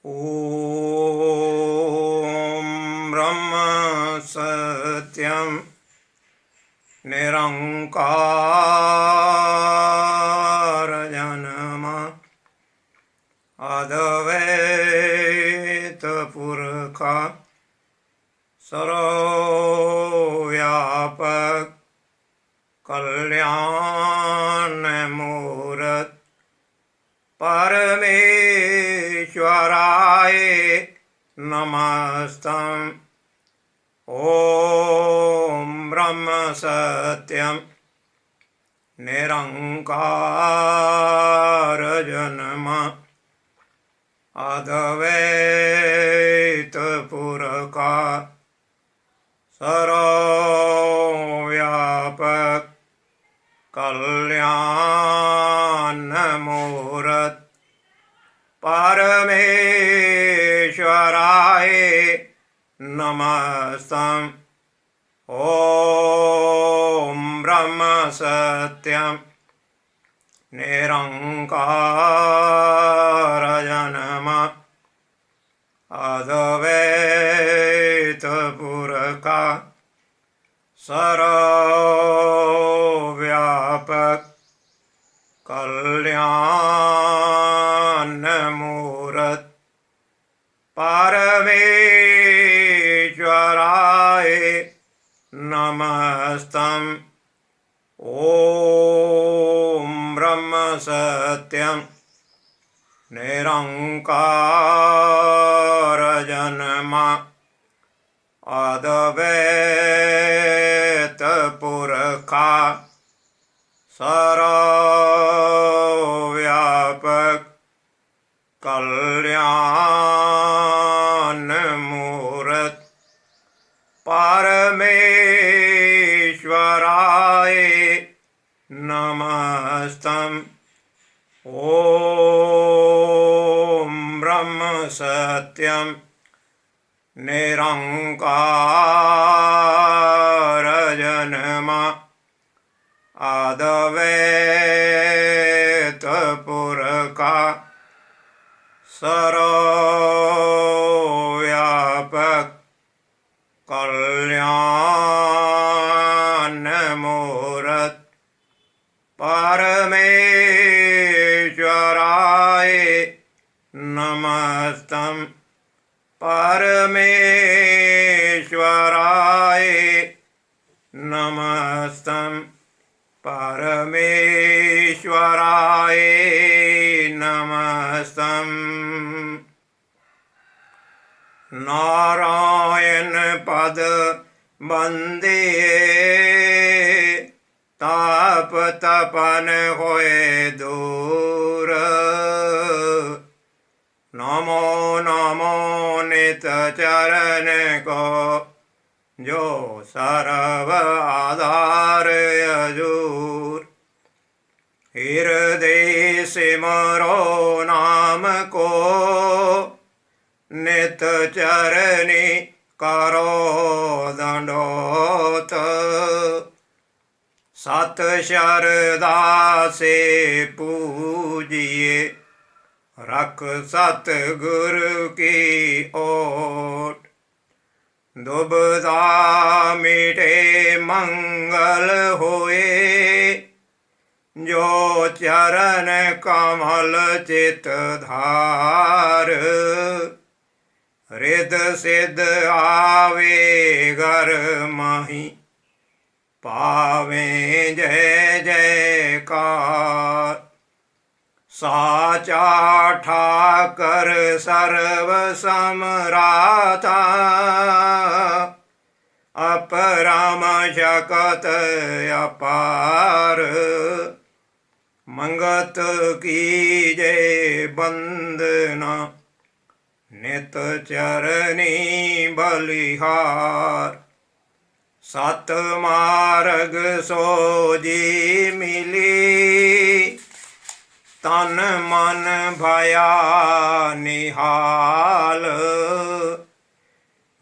ॐ ब्रह्म सत्यं निरंकार जन्म अद्वैत पुरखा सर्वव्यापक कल्याण मूर्त परमेश्वराय नमस्तम्। ॐ ब्रह्म सत्यं निरंकार जन्म अद्वैत पुरखा सर्वव्यापक कल्याण मूर्त परमेश्वराय नमस्तम्। ॐ ब्रह्म सत्यं निरंकार जन्म अद्वैत पुरखा सर्वव्यापक कल्याण मूर्त परमेश्वराय नमस्तम्। ॐ ब्रह्म सत्यं निरंकार जन्म अद्वैत पुरखा सर्वव्यापक कल्याण मूर्त परमेश्वराय नमस्तम्। ॐ ब्रह्म सत्यं निरंकार जन्म अद्वैत पुरखा सर्वव्यापक कल्याण मूर्त परमेश्वराय नमस्तम्। परमेश्वराय नमस्तम्। परमेश्वराय नमस्तम्। नारायण पद बंदे ताप तपन होए दूर। नमो नमो नित चरण को जो सर्व आधार अजूर। हृदय सिमरो नाम को नित चरणी करो दंडोत। सत श्रद्धा से पूजिए रख सतगुरु की ओट। दुबदा मिटे मंगल होए जो चरण कमल चित धार। रिद सिद्ध आवे घर मही पावे जय जयकार। साचा ठाकर सर्व समराता अपरम जगत अपार। मंगत की जय बंदना नित चरणी बलिहार। सत मार्ग सोजी मिली तन मन भया निहाल।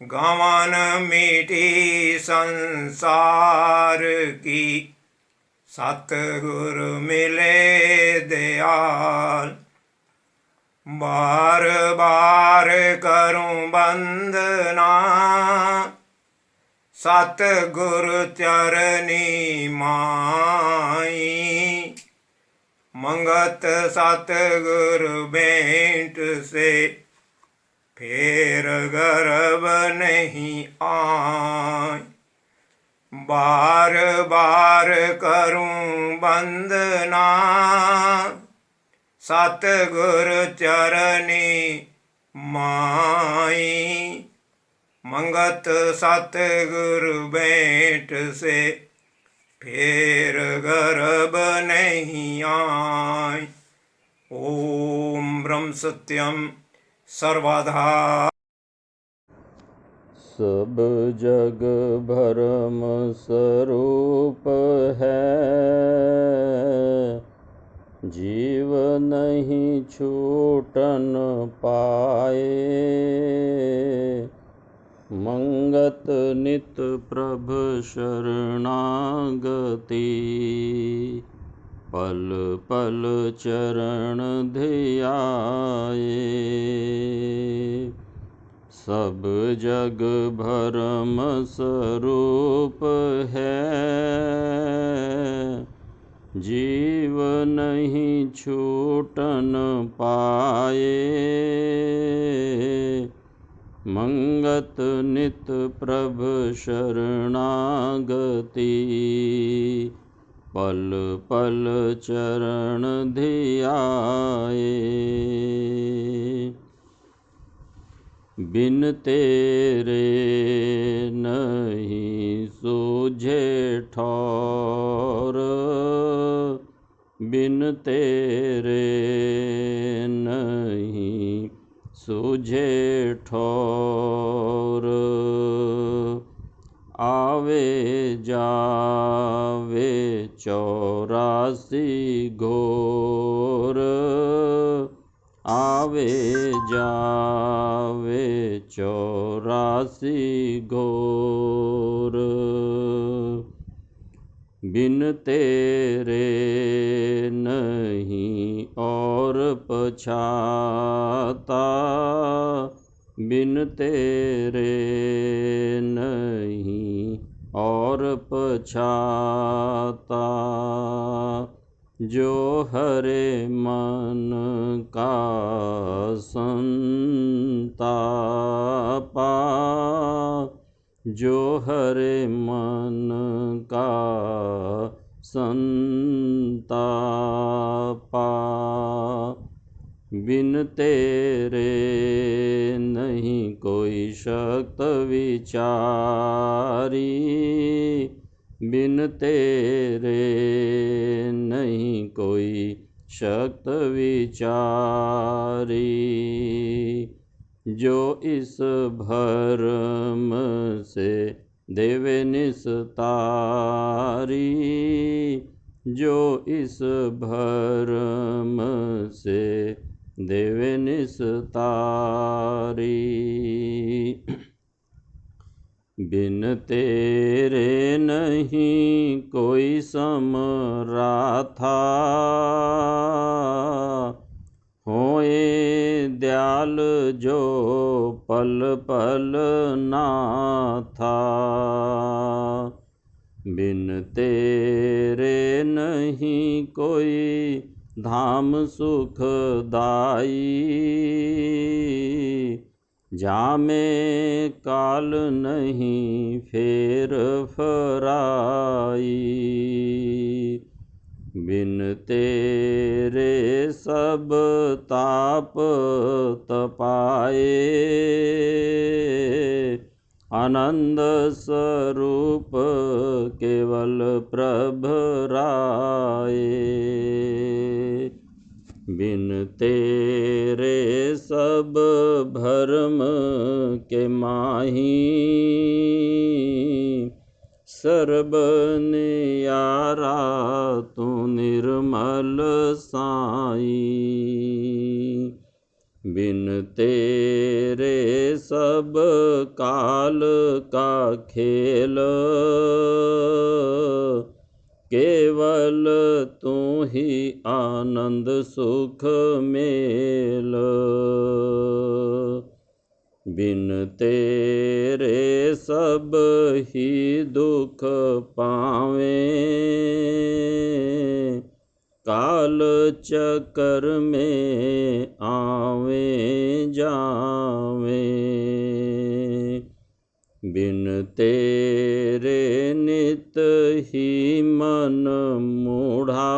गमन मिटी संसार की सतगुरु मिले दयाल। बार बार करूं वंदना सतगुरु चरनी माई। मंगत सतगुरु भेंट से फेर गर्भ नहीं आए। बार बार करूं वंदना सतगुरु चरनी माई। मंगत सतगुरु भेंट से फेर गर्भ नहीं आए। ओम ब्रह्म सत्यम सर्वधा। सब जग भरम स्वरूप है, जीव नहीं छूटन पाए। मंगत नित प्रभ शरणागति, पल पल चरण ध्याये। सब जग भरम स्वरूप है, जीव नहीं छूटन पाए। मंगत नित प्रभ शरणागति, पल पल चरण ध्याये। बिन तेरे नहीं सूझे ठौर, बिन तेरे नहीं सूझे ठौर। आवे जावे 84 घोर, आवे जावे 84 घोर। बिन तेरे नहीं और पछाता, बिन तेरे नहीं और पछाता। जो हरे मन का संतापा, जो हरे मन का संतापा। बिन तेरे नहीं कोई शक्त विचारी, बिन तेरे नहीं कोई शक्त विचारी। जो इस भरम से देवे निस्तारी, जो इस भरम से देवे निस्तारी। बिन तेरे नहीं कोई समराथा, होए दयाल जो पल पल नाथा। बिन तेरे नहीं कोई धाम सुखदाई, जामे काल नहीं फेर फराई। बिन तेरे सब ताप तपाए, आनंद स्वरूप केवल प्रभ राये। बिन तेरे सब भरम के माही, सर्ब नियारा तू निर्मल साईं। बिन तेरे सब काल का खेल, केवल तू ही आनंद सुख मेल। बिन तेरे सब ही दुख पावें, काल चक्कर में आवें जावें। बिन तेरे नित ही मन मूढ़ा,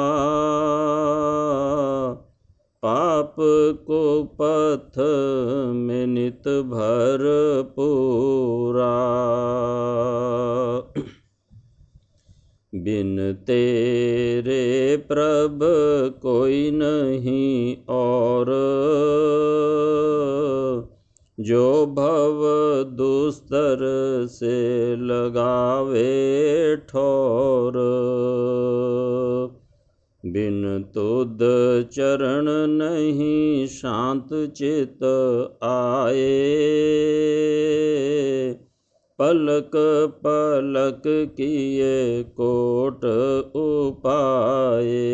पाप को पथ में नित भर पूरा। बिन तेरे प्रभ कोई नहीं और, जो भव दुस्तर से लगावे ठोर। बिन तुद चरण नहीं शांत चित आए, पलक पलक किए कोट उपाये।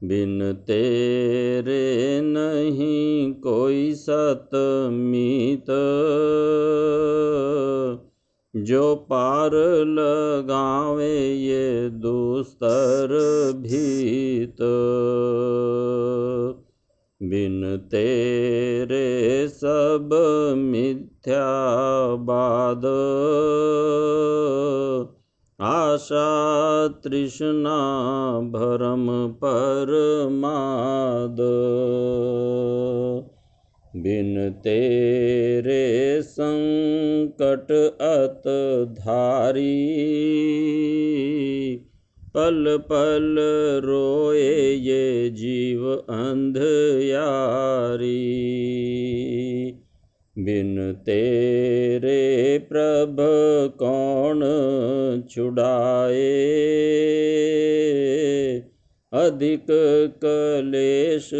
बिन तेरे नहीं कोई सतमीत, जो पार लगावे ये दुस्तर भीत। बिन तेरे सब मिथ्यावाद, आशा तृष्णा भरम परमाद। बिन तेरे संकट अत धारी, पल पल रोए ये जीव अंधियारी। बिन तेरे प्रभ कौन छुड़ाए, अधिक कलेश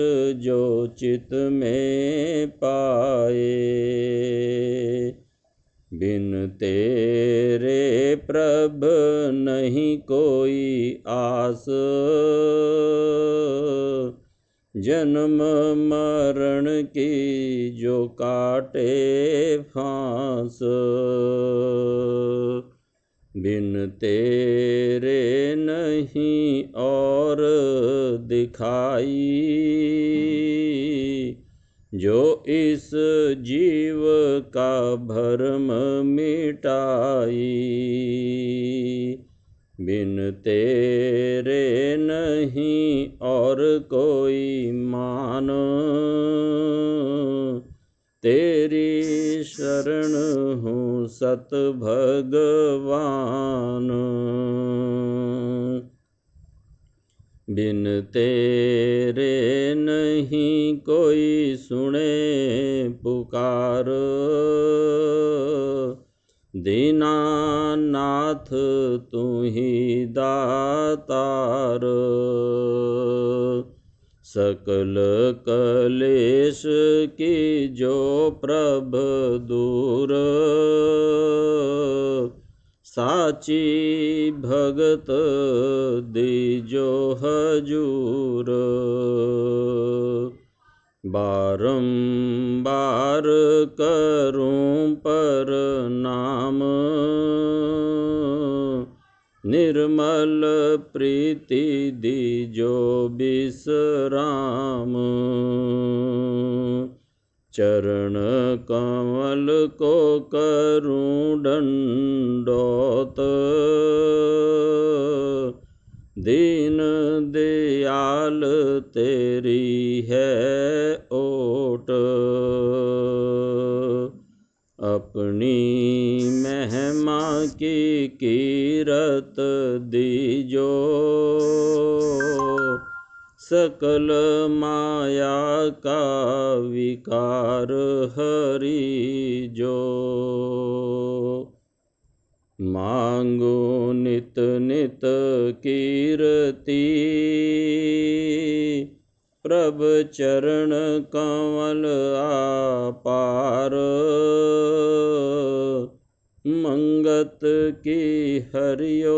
जो चित में पाए। बिन तेरे प्रभ नहीं कोई आस, जन्म मरण की जो काटे फांस। बिन तेरे नहीं और दिखाई, जो इस जीव का भरम मिटाई। बिन तेरे नहीं और कोई मान, तेरी शरण हूँ सत भगवान। बिन तेरे नहीं कोई सुने पुकार, दीनानाथ तू ही दातार। सकल कलेश की जो प्रभ दूर, साची भगत दीजो हजूर। बारंबार करूं प्रणाम, निर्मल प्रीति दीजो विश्राम। चरण कमल को करूं दंडोत, दीन दयाल तेरी है ओट। अपनी महिमा की कीरत दीजो, सकल माया का विकार हरि जो। मांगो नित नित कीरति, प्रभ चरण कमल आपार। मंगत की हरियो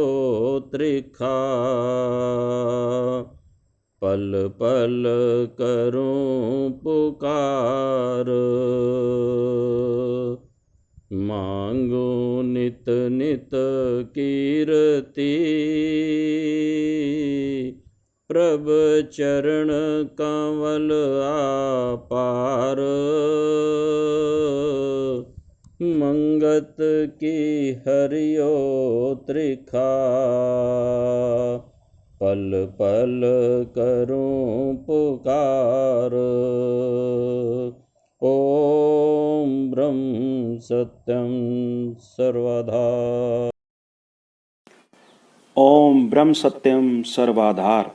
त्रिखा, पल पल करूं पुकार, मांगू नित नित कीर्ति, प्रभ चरण कमल आपार, मंगत की हरियो त्रिखा, पल पल करूं पुकार, ओम ब्रह्म सत्यम सर्वधा। ओम ब्रह्म सत्यम सर्वाधार।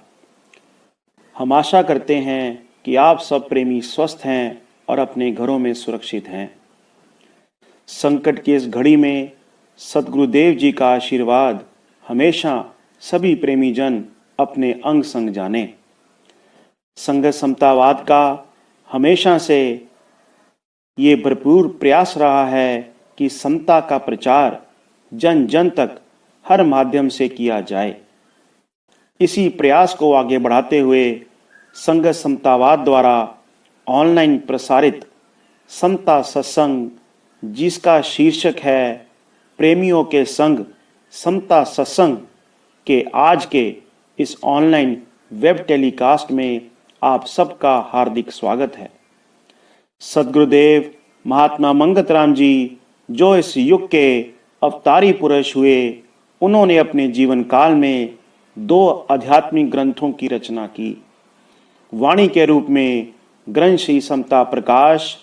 हम आशा करते हैं कि आप सब प्रेमी स्वस्थ हैं और अपने घरों में सुरक्षित हैं। संकट की इस घड़ी में सद्गुरुदेव जी का आशीर्वाद हमेशा सभी प्रेमी जन अपने अंग संग जाने। संघ समतावाद का हमेशा से ये भरपूर प्रयास रहा है कि समता का प्रचार जन जन तक हर माध्यम से किया जाए। इसी प्रयास को आगे बढ़ाते हुए संघ समतावाद द्वारा ऑनलाइन प्रसारित समता सत्संग, जिसका शीर्षक है प्रेमियों के संग समता सत्संग, के आज के इस ऑनलाइन वेब टेलीकास्ट में आप सबका हार्दिक स्वागत है। सद्गुरुदेव महात्मा मंगत राम जी जो इस युग के अवतारी पुरुष हुए, उन्होंने अपने जीवन काल में 2 आध्यात्मिक ग्रंथों की रचना की। वाणी के रूप में ग्रंथ श्री समता प्रकाश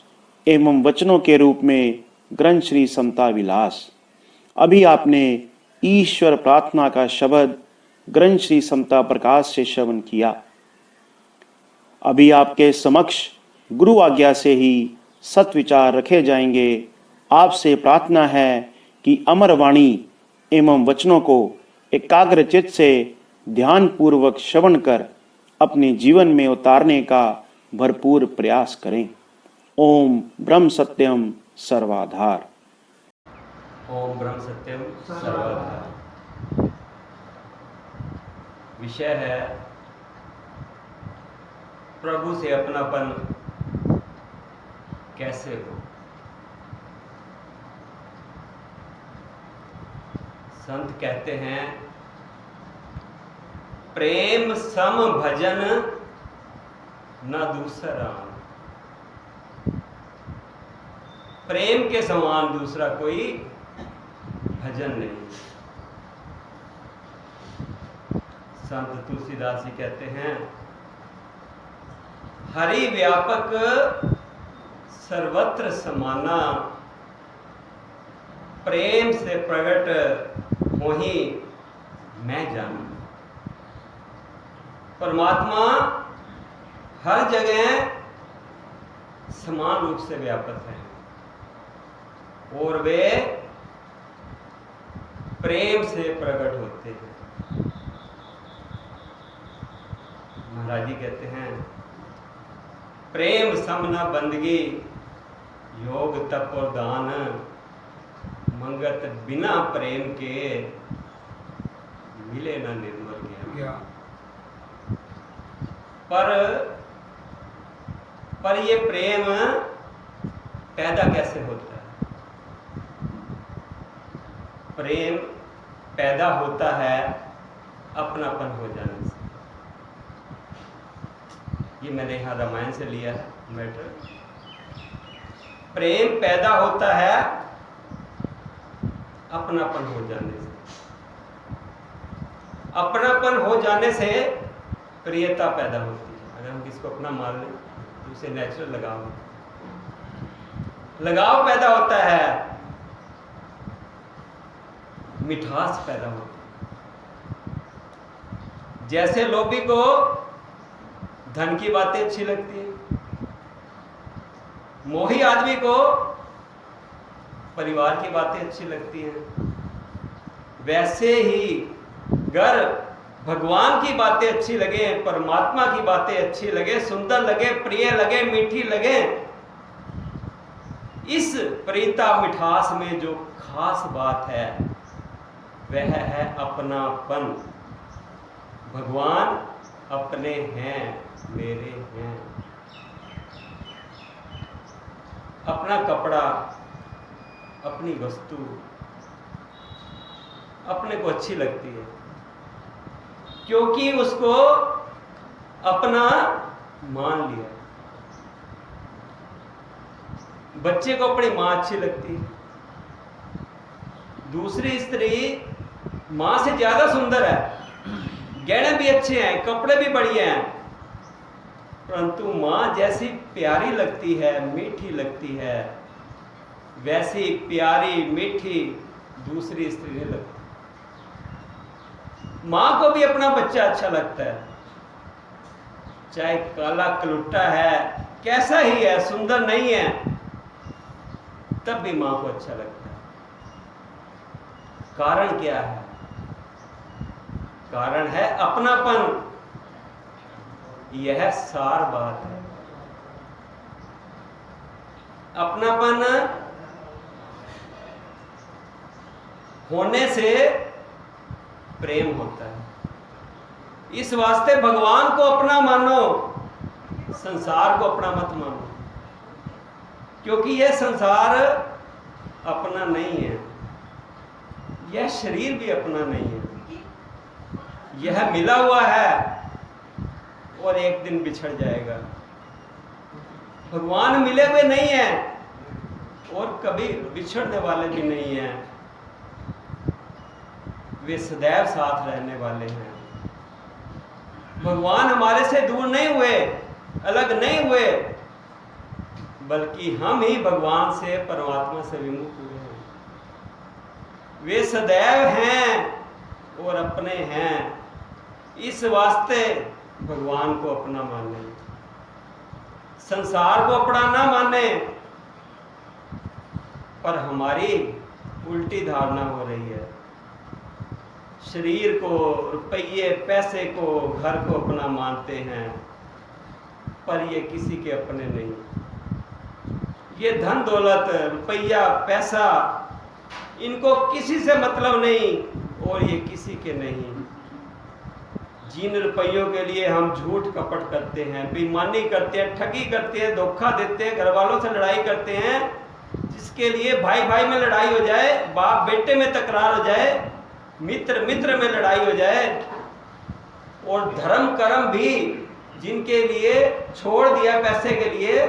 एवं वचनों के रूप में ग्रंथ श्री समता विलास। अभी आपने ईश्वर प्रार्थना का शब्द ग्रंथ श्री समता प्रकाश से श्रवण किया। अभी आपके समक्ष गुरु आज्ञा से ही सत्विचार रखे जाएंगे। आपसे प्रार्थना है कि अमर वाणी एवं वचनों को एकाग्रचित्त से ध्यान पूर्वक श्रवण कर अपने जीवन में उतारने का भरपूर प्रयास करें। ओम ब्रह्म सत्यम सर्वाधार। ओम ब्रह्म सत्यम सर्वधार। विषय है प्रभु से अपनापन कैसे हो। संत कहते हैं प्रेम सम भजन न दूसरा। प्रेम के समान दूसरा कोई भजन नहीं। संत तुलसीदास जी कहते हैं हरि व्यापक सर्वत्र समाना, प्रेम से प्रकट हो ही मैं जानू। परमात्मा हर जगह समान रूप से व्यापक है और वे प्रेम से प्रकट होते हैं। महाराज जी कहते हैं प्रेम सम न बंदगी, योग तप और दान, मंगत बिना प्रेम के मिले न निर्मल ज्ञान। पर ये प्रेम पैदा कैसे होता है? प्रेम पैदा होता है अपनापन हो जाने से। ये मैंने यहाँ रामायण से लिया है मैटर। प्रेम पैदा होता है अपनापन हो जाने से। अपनापन हो जाने से प्रियता पैदा होती है। अगर हम किसको अपना मान लें तो उसे नेचुरल लगाव पैदा होता है, मिठास पैदा होती है। जैसे लोभी को धन की बातें अच्छी लगती है, मोही आदमी को परिवार की बातें अच्छी लगती हैं, वैसे ही अगर भगवान की बातें अच्छी लगे, परमात्मा की बातें अच्छी लगे, सुंदर लगे, प्रिय लगे, मीठी लगे, इस प्रीता मिठास में जो खास बात है वह है अपनापन। भगवान अपने हैं, मेरे हैं। अपना कपड़ा, अपनी वस्तु अपने को अच्छी लगती है क्योंकि उसको अपना मान लिया। बच्चे को अपनी मां अच्छी लगती है। दूसरी स्त्री मां से ज्यादा सुंदर है, गहने भी अच्छे हैं, कपड़े भी बढ़िया हैं, परंतु मां जैसी प्यारी लगती है, मीठी लगती है, वैसी प्यारी मीठी दूसरी स्त्री नहीं लगती। मां को भी अपना बच्चा अच्छा लगता है, चाहे काला कलुट्टा है, कैसा ही है, सुंदर नहीं है, तब भी मां को अच्छा लगता है। कारण क्या है? कारण है अपनापन। यह सार बात है। अपनापन होने से प्रेम होता है। इस वास्ते भगवान को अपना मानो, संसार को अपना मत मानो, क्योंकि यह संसार अपना नहीं है, यह शरीर भी अपना नहीं है। यह मिला हुआ है और एक दिन बिछड़ जाएगा। भगवान मिले हुए नहीं हैं और कभी बिछड़ने वाले भी नहीं हैं, वे सदैव साथ रहने वाले हैं। भगवान हमारे से दूर नहीं हुए, अलग नहीं हुए, बल्कि हम ही भगवान से, परमात्मा से विमुख हुए हैं। वे सदैव हैं और अपने हैं। इस वास्ते भगवान को अपना माने, संसार को अपना ना माने। पर हमारी उल्टी धारणा हो रही है। शरीर को, रुपये पैसे को, घर को अपना मानते हैं, पर ये किसी के अपने नहीं। ये धन दौलत, रुपया, पैसा, इनको किसी से मतलब नहीं और ये किसी के नहीं। जिन रुपयों के लिए हम झूठ कपट करते हैं, बेईमानी करते हैं, ठगी करते हैं, धोखा देते हैं, घर वालों से लड़ाई करते हैं, जिसके लिए भाई भाई में लड़ाई हो जाए, बाप बेटे में तकरार हो जाए, मित्र मित्र में लड़ाई हो जाए, और धर्म कर्म भी जिनके लिए छोड़ दिया पैसे के लिए,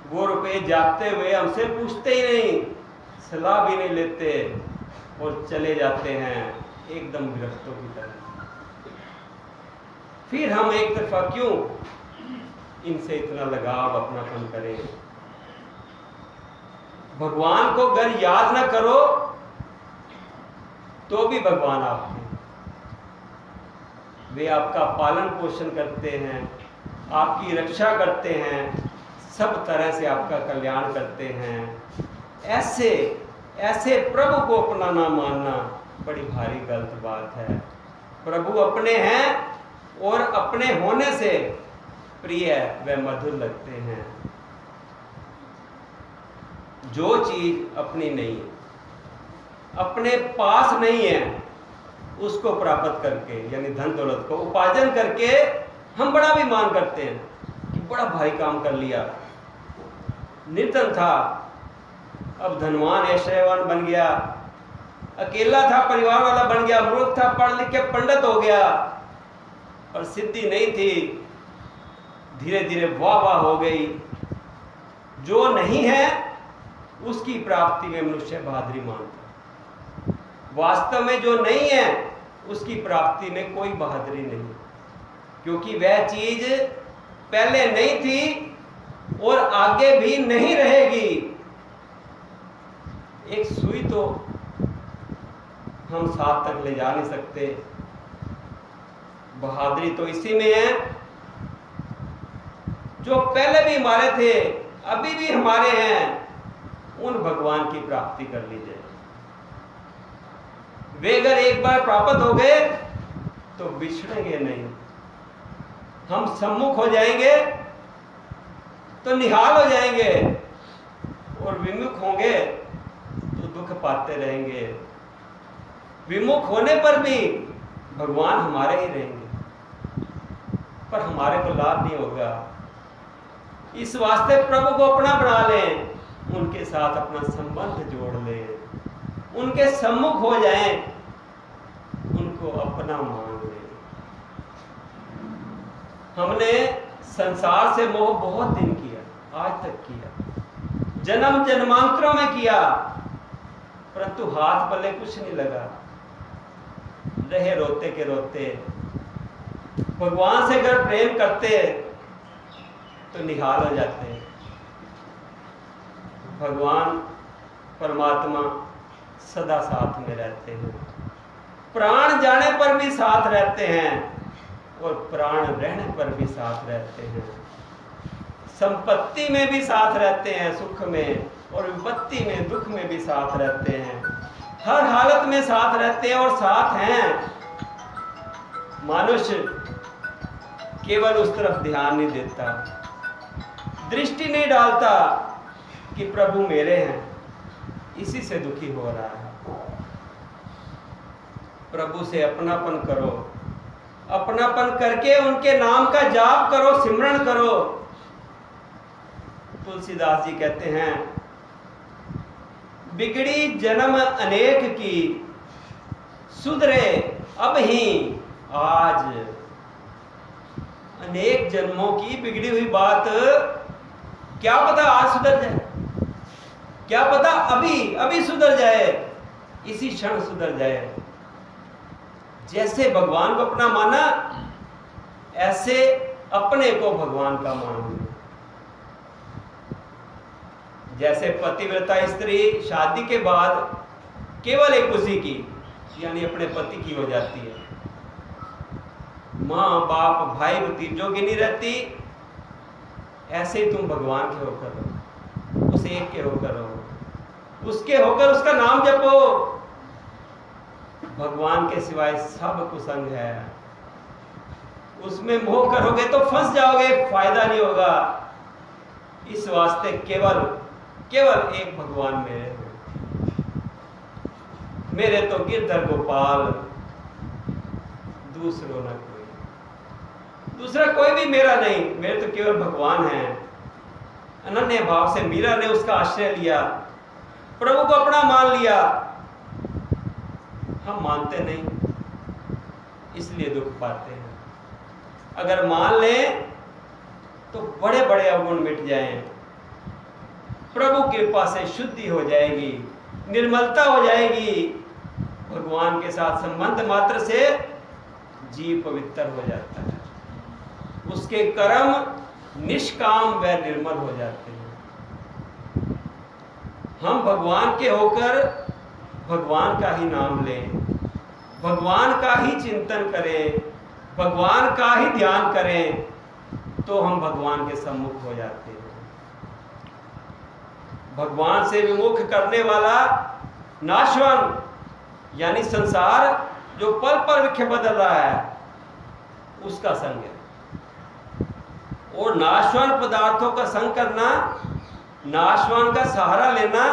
वो रुपए जाते हुए हमसे पूछते ही नहीं, सलाह भी नहीं लेते और चले जाते हैं एकदम गिरफ्तों की तरह। फिर हम एक तरफा क्यों इनसे इतना लगाव अपनापन करें? भगवान को अगर याद ना करो तो भी भगवान आपके, वे आपका पालन पोषण करते हैं, आपकी रक्षा करते हैं, सब तरह से आपका कल्याण करते हैं। ऐसे ऐसे प्रभु को अपना ना मानना बड़ी भारी गलत बात है। प्रभु अपने हैं और अपने होने से प्रिय व मधुर लगते हैं। जो चीज अपनी नहीं है, अपने पास नहीं है, उसको प्राप्त करके, यानी धन दौलत को उपार्जन करके हम बड़ा अभिमान करते हैं कि बड़ा भारी काम कर लिया। निर्धन था, अब धनवान ऐश्वर्यवान बन गया, अकेला था, परिवार वाला बन गया, मूर्ख था, पढ़ लिख के पंडित हो गया, और सिद्धि नहीं थी, धीरे धीरे वाह वाह हो गई। जो नहीं है उसकी प्राप्ति में मनुष्य बहादुरी मानता। वास्तव में जो नहीं है उसकी प्राप्ति में कोई बहादुरी नहीं, क्योंकि वह चीज पहले नहीं थी और आगे भी नहीं रहेगी। एक सुई तो हम साथ तक ले जा नहीं सकते, बहादुरी तो इसी में है। जो पहले भी हमारे थे, अभी भी हमारे हैं, उन भगवान की प्राप्ति कर लीजिए। वे अगर एक बार प्राप्त हो गए तो बिछड़ेंगे नहीं। हम सम्मुख हो जाएंगे तो निहाल हो जाएंगे, और विमुख होंगे तो दुख पाते रहेंगे। विमुख होने पर भी भगवान हमारे ही रहेंगे, पर हमारे को लाभ नहीं होगा। इस वास्ते प्रभु को अपना बना लें, उनके साथ अपना संबंध जोड़ लें, उनके सम्मुख हो जाएं, उनको अपना मान लें। हमने संसार से मोह बहुत दिन किया, आज तक किया, जन्म जन्मांतरों में किया, परंतु हाथ पल्ले कुछ नहीं लगा। रहे रोते के रोते। भगवान से अगर प्रेम करते तो निहाल हो जाते हैं। भगवान परमात्मा सदा साथ में रहते हैं, प्राण जाने पर भी साथ रहते हैं और प्राण रहने पर भी साथ रहते हैं। संपत्ति में भी साथ रहते हैं, सुख में, और विपत्ति में, दुख में भी साथ रहते हैं। हर हालत में साथ रहते हैं और साथ हैं। मनुष्य केवल उस तरफ ध्यान नहीं देता, दृष्टि नहीं डालता कि प्रभु मेरे हैं, इसी से दुखी हो रहा है। प्रभु से अपनापन करो, अपनापन करके उनके नाम का जाप करो, सिमरन करो। तुलसीदास जी कहते हैं, बिगड़ी जन्म अनेक की, सुधरे अब ही आज। अनेक जन्मों की बिगड़ी हुई बात क्या पता आज सुधर जाए, क्या पता अभी अभी सुधर जाए, इसी क्षण सुधर जाए। जैसे भगवान को अपना माना, ऐसे अपने को भगवान का मान। जैसे पतिव्रता स्त्री शादी के बाद केवल एक उसी की, यानी अपने पति की हो जाती है। माँ बाप भाई भतीजों की नहीं रहती। ऐसे ही तुम भगवान के होकर रहो, उस एक के होकर रहो, उसके होकर उसका नाम जपो। भगवान के सिवाय सब कुसंग है, उसमें मोह करोगे तो फंस जाओगे, फायदा नहीं होगा। इस वास्ते केवल एक भगवान मेरे हो। मेरे तो गिरधर गोपाल, दूसरों न कोई, दूसरा कोई भी मेरा नहीं, मेरे तो केवल भगवान है। अनन्य भाव से मीरा ने उसका आश्रय लिया, प्रभु को अपना मान लिया। हम मानते नहीं, इसलिए दुख पाते हैं। अगर मान लें तो बड़े बड़े अवगुण मिट जाएं, प्रभु कृपा से शुद्धि हो जाएगी, निर्मलता हो जाएगी। भगवान के साथ संबंध मात्र से जीव पवित्र हो जाता है, उसके कर्म निष्काम व निर्मल हो जाते हैं। हम भगवान के होकर भगवान का ही नाम लें, भगवान का ही चिंतन करें, भगवान का ही ध्यान करें, तो हम भगवान के सम्मुख हो जाते हैं। भगवान से विमुख करने वाला नाशवान, यानी संसार जो पल पल विखे बदल रहा है, उसका संग है। और नाशवान पदार्थों का संग करना, नाशवान का सहारा लेना,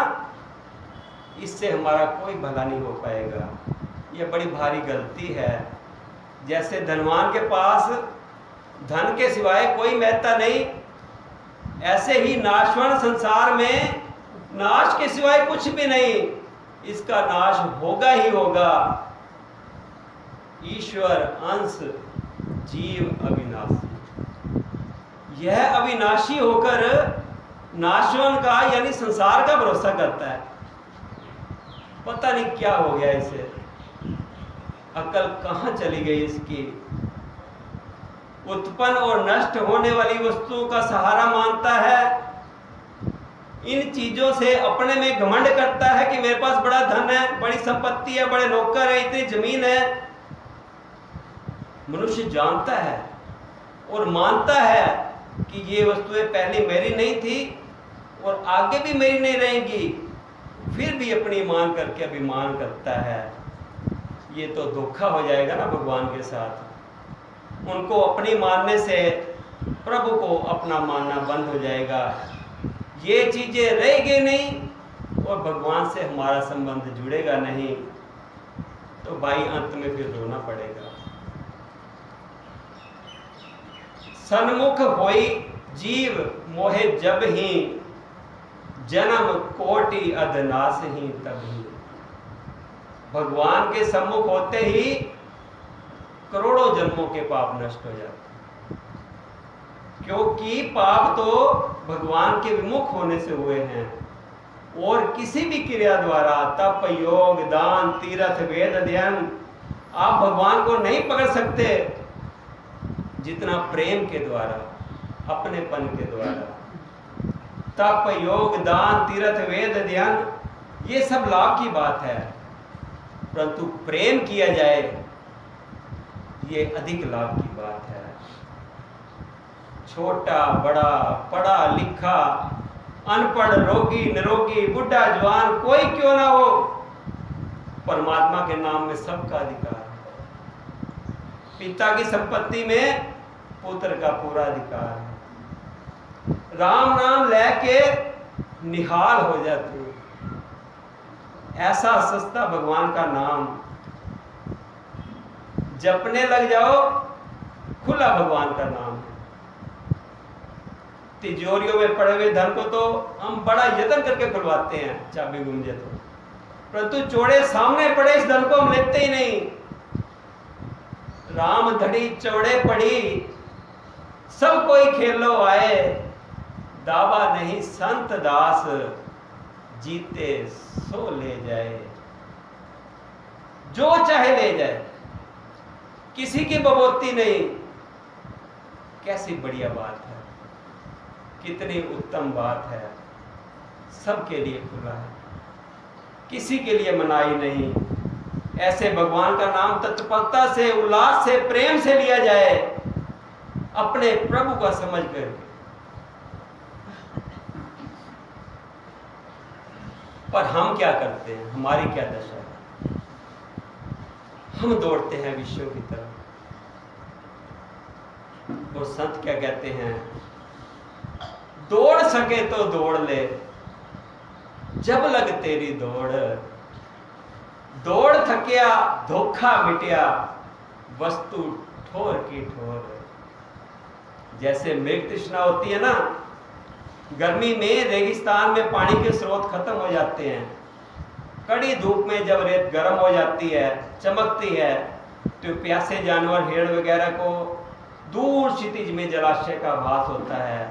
इससे हमारा कोई भला नहीं हो पाएगा। यह बड़ी भारी गलती है। जैसे धनवान के पास धन के सिवाय कोई महत्ता नहीं, ऐसे ही नाशवान संसार में नाश के सिवाय कुछ भी नहीं, इसका नाश होगा ही होगा। ईश्वर अंश, जीव अविनाशी। यह अविनाशी होकर नाशवान का यानी संसार का भरोसा करता है। पता नहीं क्या हो गया इसे, अकल कहाँ चली गई इसकी। उत्पन्न और नष्ट होने वाली वस्तुओं का सहारा मानता है, इन चीजों से अपने में घमंड करता है कि मेरे पास बड़ा धन है, बड़ी संपत्ति है, बड़े नौकर है, इतनी जमीन है। मनुष्य जानता है और मानता है कि ये वस्तुएं पहले मेरी नहीं थी और आगे भी मेरी नहीं रहेंगी, फिर भी अपनी मान करके अभिमान करता है। ये तो धोखा हो जाएगा ना भगवान के साथ। उनको अपनी मानने से प्रभु को अपना मानना बंद हो जाएगा। ये चीजें रहेगी नहीं और भगवान से हमारा संबंध जुड़ेगा नहीं, तो भाई अंत में फिर रोना पड़ेगा। सन्मुख होई जीव मोहे जब ही, जन्म कोटि अधनाश ही तभी। भगवान के सम्मुख होते ही करोड़ों जन्मों के पाप नष्ट हो जाते, क्योंकि पाप तो भगवान के विमुख होने से हुए हैं। और किसी भी क्रिया द्वारा, तप, योग, दान, तीर्थ, वेद अध्ययन, आप भगवान को नहीं पकड़ सकते जितना प्रेम के द्वारा, अपनेपन के द्वारा। तप, योग, दान, तीर्थ, वेद अध्ययन, ये सब लाभ की बात है, परंतु प्रेम किया जाए ये अधिक लाभ की बात है। छोटा बड़ा, पढ़ा लिखा, अनपढ़, रोगी निरोगी, बुढ़ा जवान, कोई क्यों ना हो, परमात्मा के नाम में सबका अधिकार है। पिता की संपत्ति में पुत्र का पूरा अधिकार है। राम नाम लेके निहाल हो जाते हैं। ऐसा सस्ता भगवान का नाम जपने लग जाओ, खुला भगवान का नाम है। तिजोरियों में पड़े हुए धन को तो हम बड़ा यत्न करके खुलवाते हैं, चाबी गुम जाए तो, परंतु चौड़े सामने पड़े इस धन को हम लेते ही नहीं। राम धड़ी चौड़े पड़ी, सब कोई खेलो आए, दावा नहीं संत दास, जीते सो ले जाए। जो चाहे ले जाए, किसी की बबोती नहीं। कैसी बढ़िया बात है, कितनी उत्तम बात है। सबके लिए खुला है, किसी के लिए मनाही नहीं। ऐसे भगवान का नाम तत्परता से, उल्लास से, प्रेम से लिया जाए, अपने प्रभु का समझ कर। पर हम क्या करते हैं, हमारी क्या दशा है? हम दौड़ते हैं विषयों की तरफ। और संत क्या कहते हैं, दौड़ सके तो दौड़ ले, जब लग तेरी दौड़। दौड़ थकिया धोखा मिटिया, वस्तु ठोर की ठोर। जैसे मृग तृष्णा होती है ना, गर्मी में रेगिस्तान में पानी के स्रोत खत्म हो जाते हैं। कड़ी धूप में जब रेत गर्म हो जाती है, चमकती है, तो प्यासे जानवर, भेड़ वगैरह को दूर क्षितिज में जलाशय का आभास होता है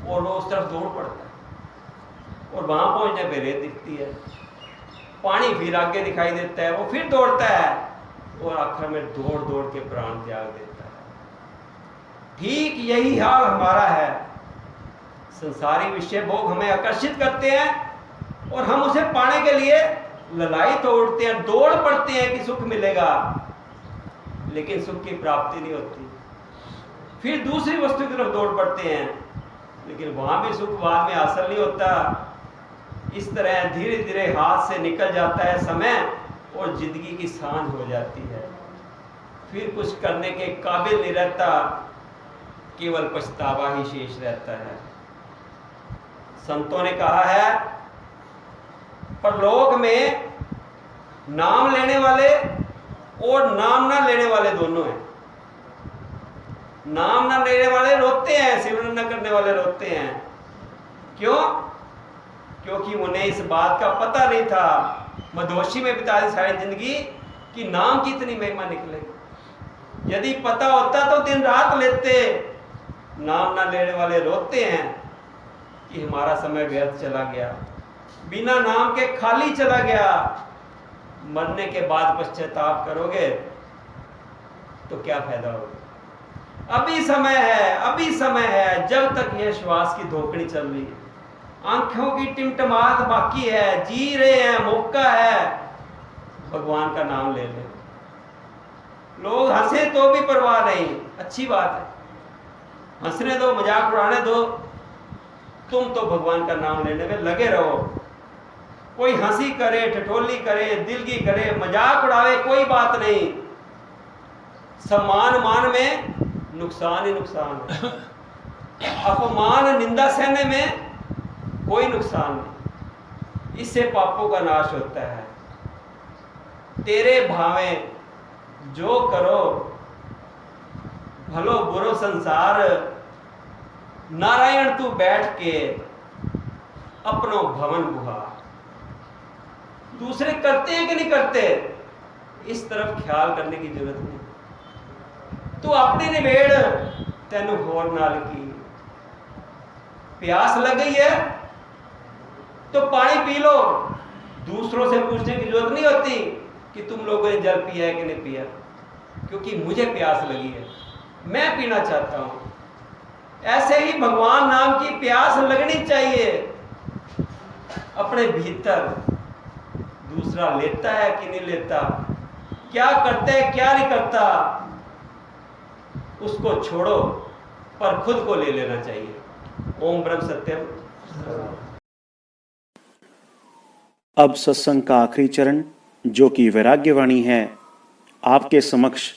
और वो उस तरफ दौड़ पड़ता है। और वहां पहुंचने पे रेत दिखती है, पानी फिर आगे दिखाई देता है, वो फिर दौड़ता है और आखिर में दौड़ दौड़ के प्राण त्याग देता है। ठीक यही हाल हमारा है। संसारी विषय भोग हमें आकर्षित करते हैं और हम उसे पाने के लिए ललाई तोड़ते हैं, दौड़ पड़ते हैं कि सुख मिलेगा, लेकिन सुख की प्राप्ति नहीं होती। फिर दूसरी वस्तु की तरफ दौड़ पड़ते हैं, लेकिन वहां भी सुख बाद में हासिल नहीं होता। इस तरह धीरे धीरे हाथ से निकल जाता है समय और जिंदगी की सांझ हो जाती है। फिर कुछ करने के काबिल नहीं रहता, केवल पछतावा ही शेष रहता है। संतों ने कहा है, परलोक में नाम लेने वाले और नाम ना लेने वाले दोनों हैं। नाम ना लेने वाले रोते हैं, सिमरन न करने वाले रोते हैं। क्यों? क्योंकि उन्हें इस बात का पता नहीं था, मदहोशी में बिता दी सारी जिंदगी, कि नाम की इतनी महिमा निकलेगी। यदि पता होता तो दिन रात लेते। नाम ना लेने वाले रोते हैं कि हमारा समय व्यर्थ चला गया, बिना नाम के खाली चला गया। मरने के बाद पश्चाताप करोगे तो क्या फायदा होगा? अभी समय है, अभी समय है, जब तक यह श्वास की धोखड़ी चल रही है, आंखों की टिमटिमाहट बाकी है, जी रहे हैं, मौका है, भगवान का नाम ले लें। लोग हंसे तो भी परवाह नहीं, अच्छी बात है, हंसने दो, मजाक उड़ाने दो, तुम तो भगवान का नाम लेने में लगे रहो। कोई हंसी करे, ठिठोली करे, दिलगी करे, मजाक उड़ावे, कोई बात नहीं। सम्मान मान में नुकसान ही नुकसान है। अपमान निंदा सहने में कोई नुकसान नहीं, इससे पापों का नाश होता है। तेरे भावे जो करो, भलो बुरो संसार, नारायण तू बैठ के अपनो भवन गुहार। दूसरे करते हैं कि नहीं करते, इस तरफ ख्याल करने की जरूरत नहीं। तू अपनी निबेड़, तेनू होर नाल की। प्यास लग गई है तो पानी पी लो, दूसरों से पूछने की जरूरत नहीं होती कि तुम लोगों ने जल पिया है कि नहीं पिया, क्योंकि मुझे प्यास लगी है, मैं पीना चाहता हूं। ऐसे ही भगवान नाम की प्यास लगनी चाहिए अपने भीतर। दूसरा लेता है कि नहीं लेता, क्या करता है क्या नहीं करता, उसको छोड़ो, पर खुद को ले लेना चाहिए। ओम ब्रह्म सत्यम। अब सत्संग का आखिरी चरण, जो कि वैराग्यवाणी है, आपके समक्ष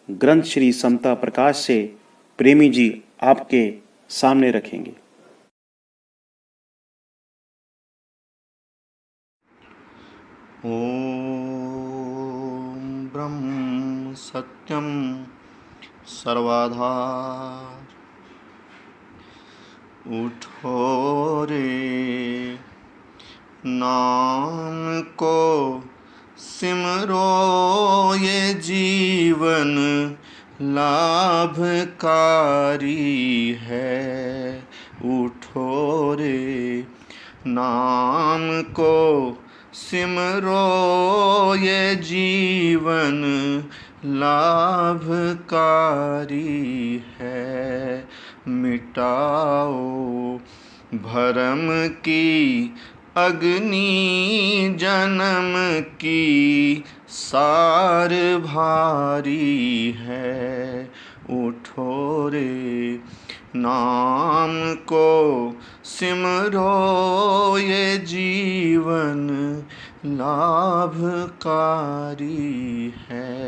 ग्रंथ श्री समता प्रकाश से प्रेमी जी आपके सामने रखेंगे। ओम ब्रह्म सत्यम सर्वाधार। उठो रे नाम को सिमरो, ये जीवन लाभकारी है। उठो रे नाम को सिमरो, ये जीवन लाभकारी है। मिटाओ भरम की अग्नि, जन्म की सार भारी है। उठो रे नाम को सिमरो, ये जीवन लाभकारी है।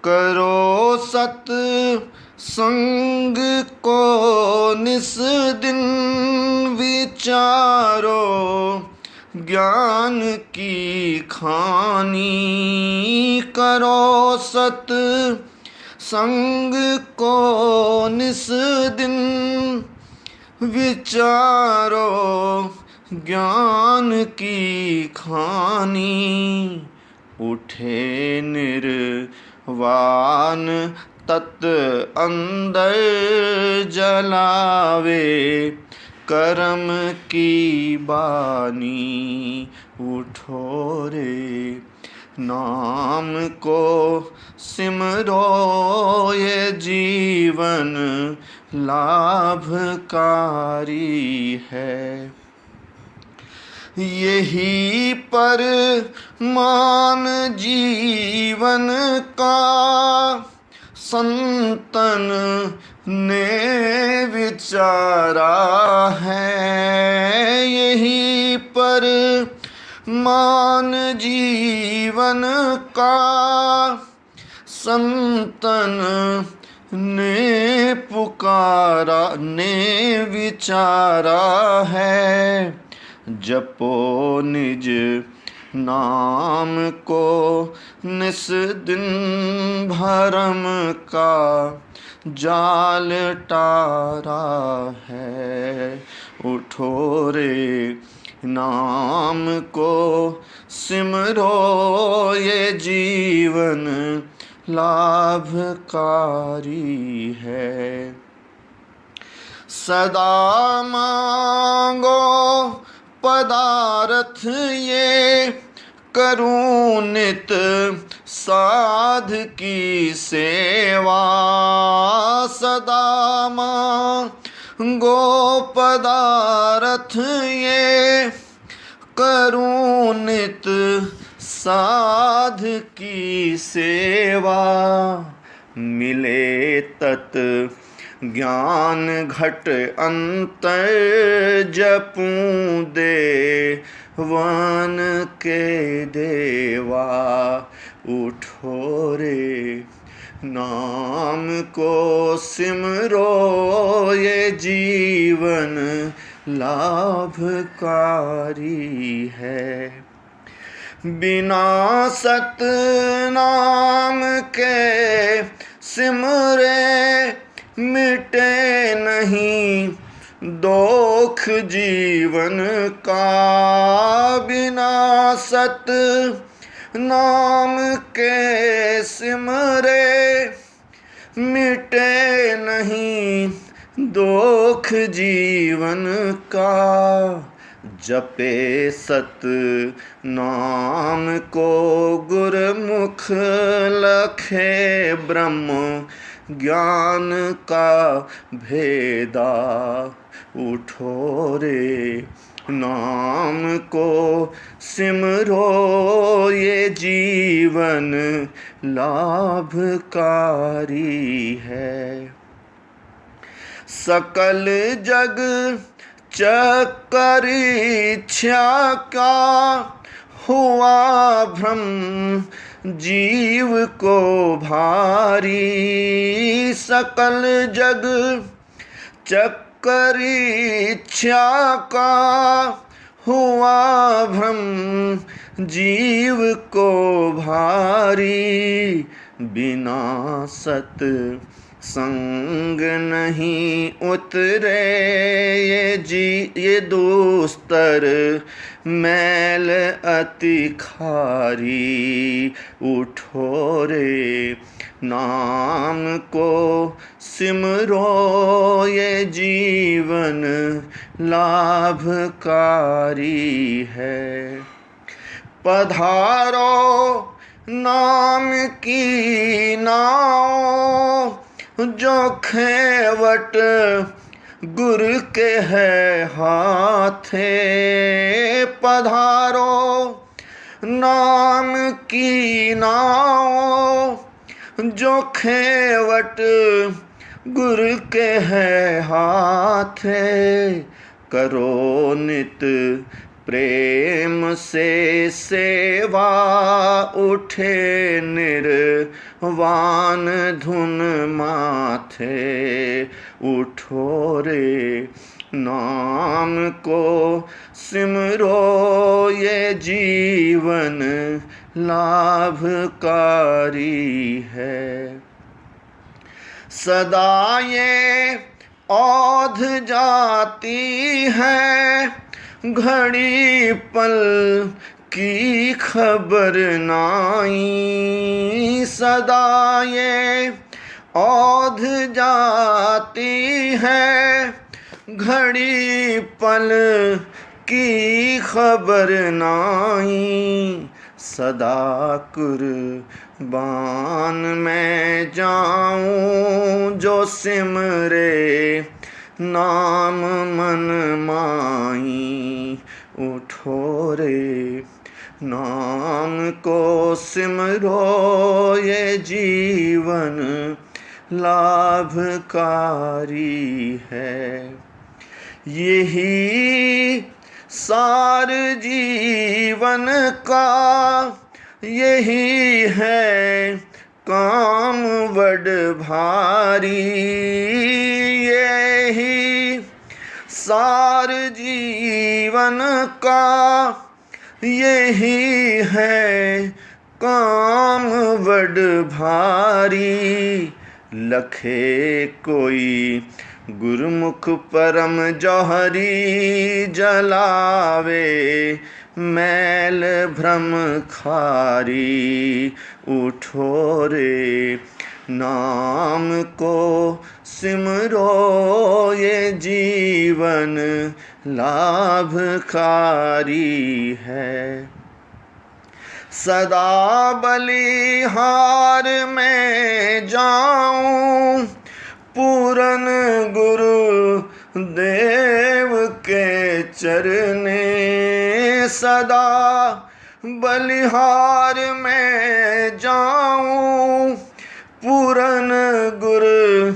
करो सत संग को निस दिन, विचारो ज्ञान की खानी। करो सत संग को निस दिन, विचारो ज्ञान की खानी। उठे निर्वाण तत् अंदर जलावे, कर्म की बानी। उठो रे नाम को सिमरो, ये जीवन लाभकारी है। यही पर मान जीवन का संतन ने विचारा है। यही पर मान जीवन का संतन ने पुकारा, ने विचारा है। जपो निज नाम को निस दिन, भरम का जाल टारा है। उठो रे नाम को सिमरो, ये जीवन लाभकारी है। सदा मांगो पदार्थ, ये करूं नित साध की सेवा। सदा मांगो पदार्थ, ये करूं नित साध की सेवा। मिले तत् ज्ञान घट अंतर, जपूं देवन के देवा। उठो रे नाम को सिमरो, ये जीवन लाभकारी है। बिना सतनाम के सिमरे मिटे नहीं दुख जीवन का। बिना सत नाम के सिमरे मिटे नहीं दुख जीवन का। जपे सत नाम को गुरमुख लखे ब्रह्म ज्ञान का भेदा। उठो रे नाम को सिमरो ये जीवन लाभकारी है। सकल जग चक्कर इच्छा का हुआ भ्रम जीव को भारी। सकल जग चक्कर इच्छा का हुआ भ्रम जीव को भारी। बिना सत संग नहीं उतरे ये दुस्तर मैल अति खारी। उठो रे नाम को सिमरो ये जीवन लाभकारी है। पधारो नाम की नाव जो खेवट गुर के है हाथे। पधारो नाम की नाव जो खेवट गुर के है हाथे। करो नित प्रेम से सेवा उठे निर्वाण धुन माथे। उठो रे नाम को सिमरो ये जीवन लाभकारी है। सदा ये औध जाती है घड़ी पल की खबर नाई। सदा ये औध जाती है घड़ी पल की खबर नाई। सदा कुर्बान मैं जाऊं जो सिमरे नाम मन माई। उठो रे नाम को सिमरो ये जीवन लाभकारी है। यही सार जीवन का यही है काम बड़ भारी। यही सार जीवन का यही है काम बड़ भारी। लखे कोई गुरमुख परम जौहरी जलावे मैल भ्रम खारी। उठो रे नाम को सिमरो ये जीवन लाभकारी है। सदा बलिहार में जाऊं पूरन गुरु देव के चरने। सदा बलिहार में जाऊं पूरन गुरु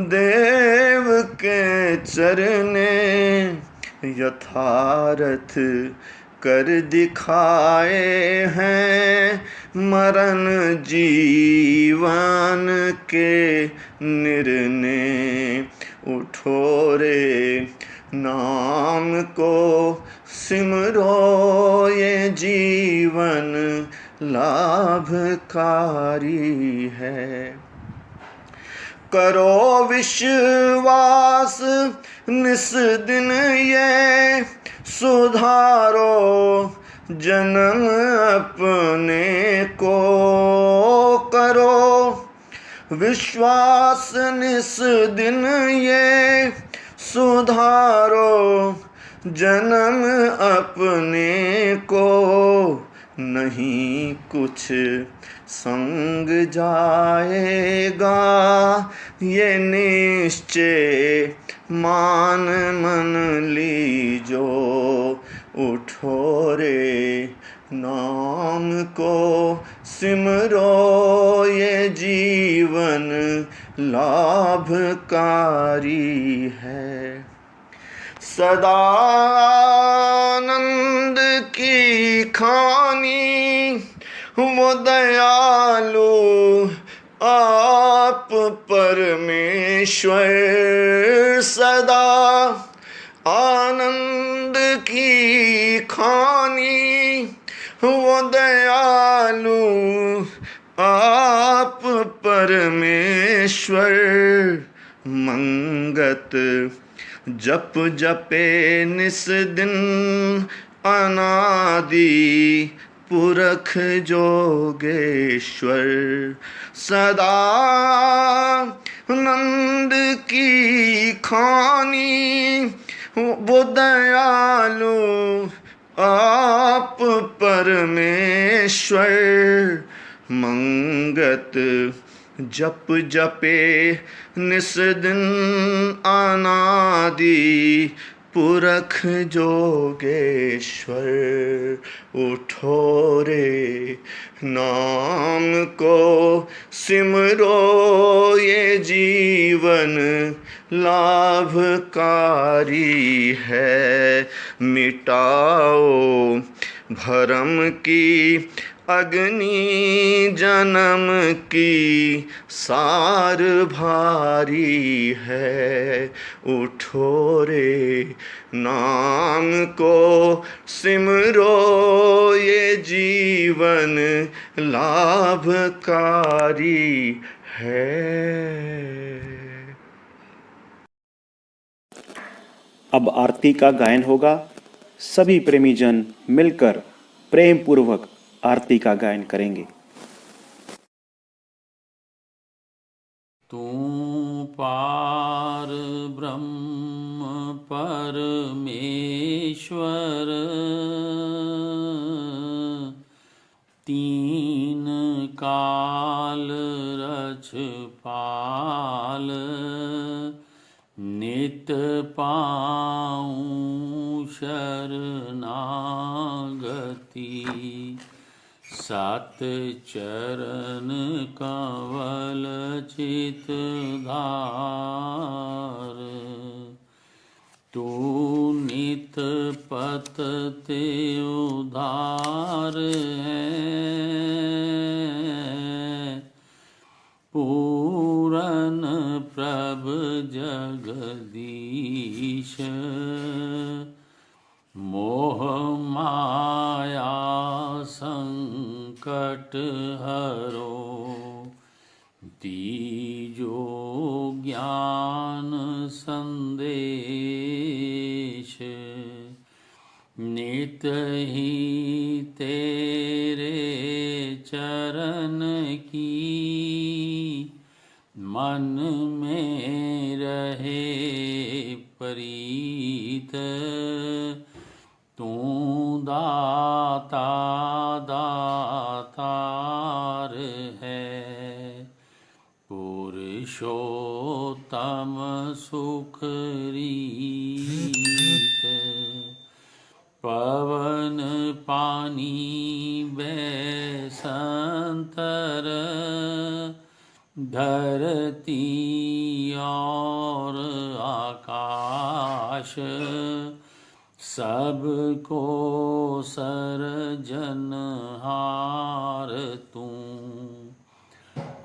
देव के चरने। यथार्थ कर दिखाए हैं मरण जीवन के निर्णय। उठो रे नाम को सिमरो ये जीवन लाभकारी है। करो विश्वास निस दिन ये सुधारो जन्म अपने को। करो विश्वास निस दिन ये सुधारो जन्म अपने को। नहीं कुछ संग जाएगा ये निश्चय मान मन लीजो। उठो रे नाम को सिमरो ये जीवन लाभकारी है। सदा आनंद की खानी वो दयालु आप परमेश्वर। सदा आनंद की खानी वो दयालु आप परमेश्वर। मंगत जप जपे निस दिन अनादि पुरख जोगेश्वर। सदा नंद की खानी वो दयालु आप परमेश्वर। मंगत जप जपे निस दिन अनादि पुरख जोगेश्वर। उठो रे नाम को सिमरो ये जीवन लाभकारी है। मिटाओ भरम की अग्नि जन्म की सार भारी है। उठो रे नाम को सिमरो ये जीवन लाभकारी है। अब आरती का गायन होगा। सभी प्रेमी जन मिलकर प्रेम पूर्वक आरती का गायन करेंगे। तू पार ब्रह्म परमेश्वर तीन काल रछपाल नित पाऊं शरणागति सात चरण कंवल चित धार। तू नित पत ते उधार है पूरन प्रभ जगदीश। मोह माया संकट हरो दीजो ज्ञान संदेश। नित ही तेरे चरण की मन में रहे प्रीत। तू दाता दातार है पुरुषोत्तम सुख रीत। पवन पानी बैसंतर धरती और आकाश सबको सरजनहार तू।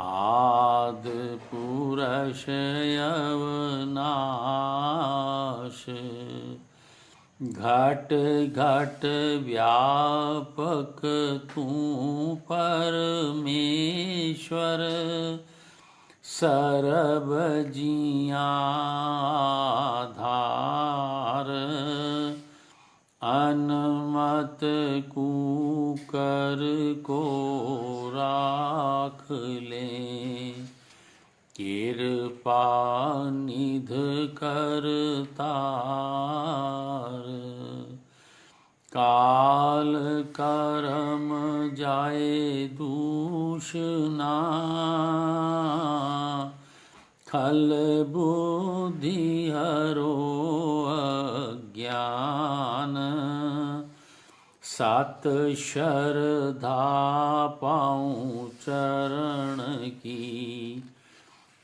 आद पुरुष अवनाश घट घट व्यापक तू परमेश्वर, सर्ब जिया आधार। अनमत कूकर को राख ले, कृपा निध करतार। काल करम जाए दूषना, खल बुद्धि हरो अज्ञान। सत श्रद्धा पाऊँ चरण की,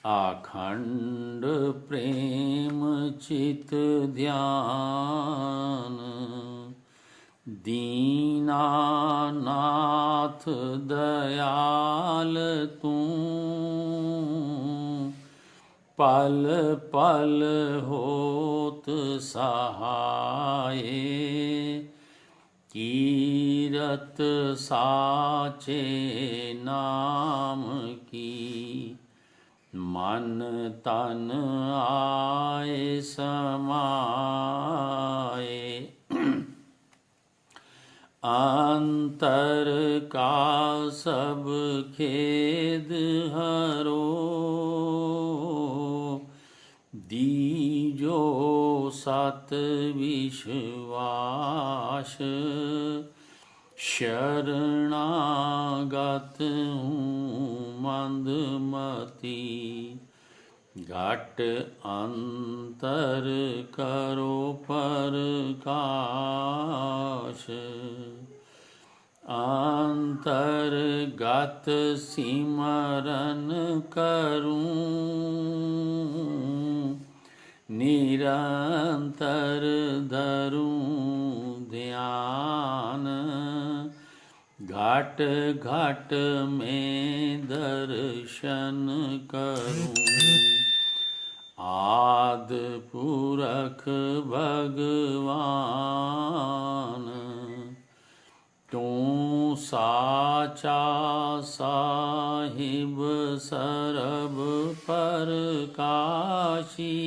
अखंड प्रेम चित ध्यान। दीनानाथ दयाल तू, पल पल होत सहाय। कीरत साचे नाम की, मन तन आए समाए। अंतर का सब खेद हरो, दीजो सत विश्वास। शरणागत हूँ मंदमती, घट अंतर करो प्रकाश। अंतर्गत सिमरन करूं, निरंतर धरूं ध्यान। घट घट में दर्शन करूं, आद पुरख भगवान। तू साचा साहिब सरब परकाशी,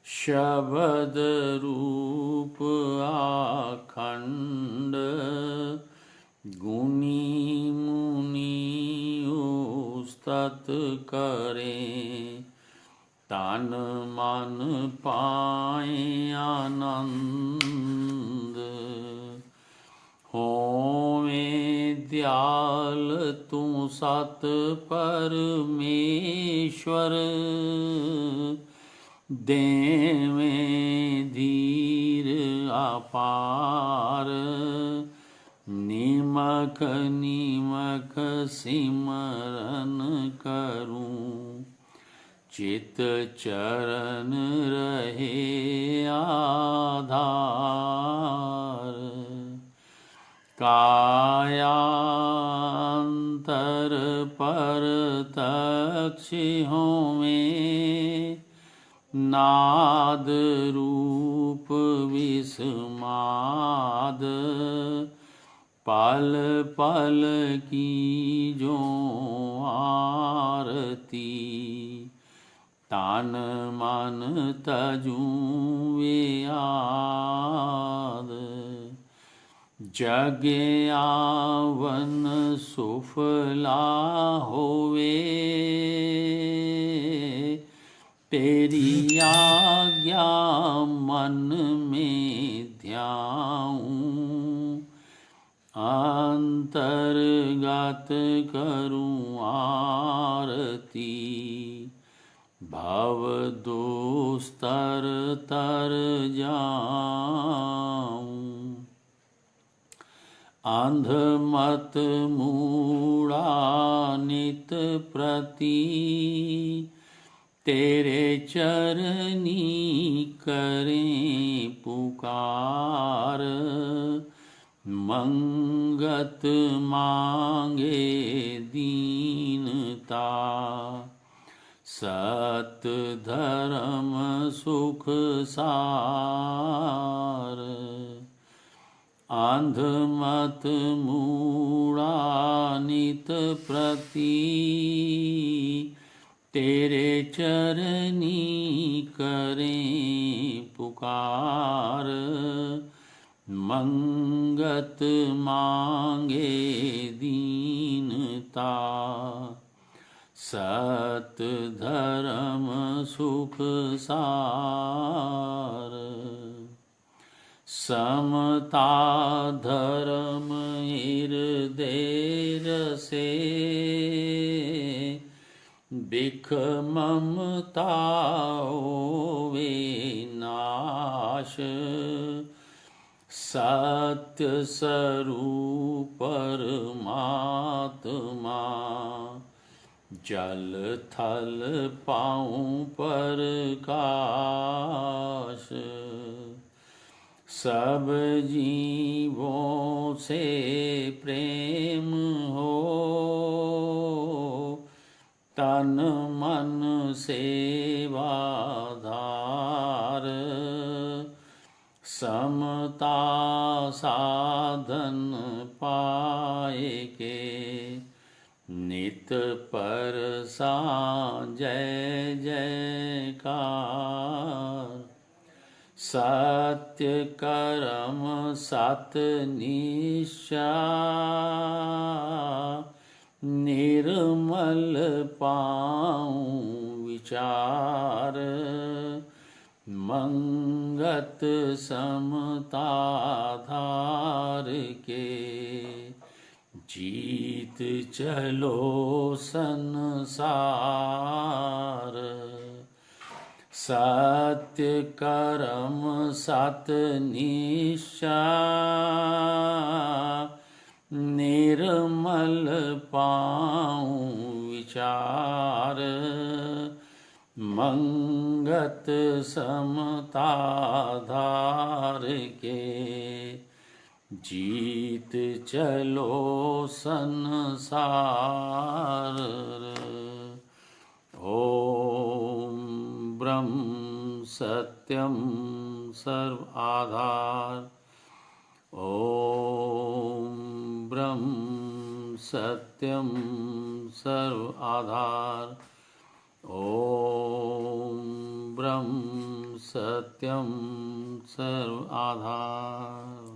शब्द रूप आखंड। गुनी मुनि उस्तत करें, तन मन पाए आनंद। होवें दयाल तू सत परमेश्वर, देवें धीर अपार। निमक निमक सिमरन करूं, चित चरण रहे आधार। कायांतर परतक्ष होवें, नाद रूप विस्माद। पल पल की जो आरती, तन मन तजूं वे याद। जग आवन सुफला होवे, तेरी आज्ञा मन में ध्याऊं। अंतर्गत करूं आरती, भव दोस्तर तर जाऊं। अंध मत मूढ़ा नित प्रति, तेरे चरनी करें पुकार। मंगत मांगे दीनता, सत धर्म सुख सार। अंध मत मूढ़ा नित प्रति, तेरे चरनी करें पुकार। मंगत मांगे दीनता, सत धर्म सुख सार। समता धर्म हृदय रसे, बिख ममता होवे नाश। सत्य स्वरूप परमात्मा, जल थल पाऊं प्रकाश। सब जीवों से प्रेम हो, तन मन सेवाधार। समता साधन पाए के, नित पर जय जयकार। सत्य कर्म सत निष्ठा, निर्मल पाऊं विचार। मंगत समता धार के, जीत चलो संसार। सत्य कर्म सत निष्ठा, निर्मल पाऊं विचार। मंगत समता धार के, जीत चलो संसार। ओम ब्रह्म सत्यम सर्व आधार। ओम ब्रह्म सत्यम सर्व आधार। ओम ब्रह्म सत्यम सर्व आधार।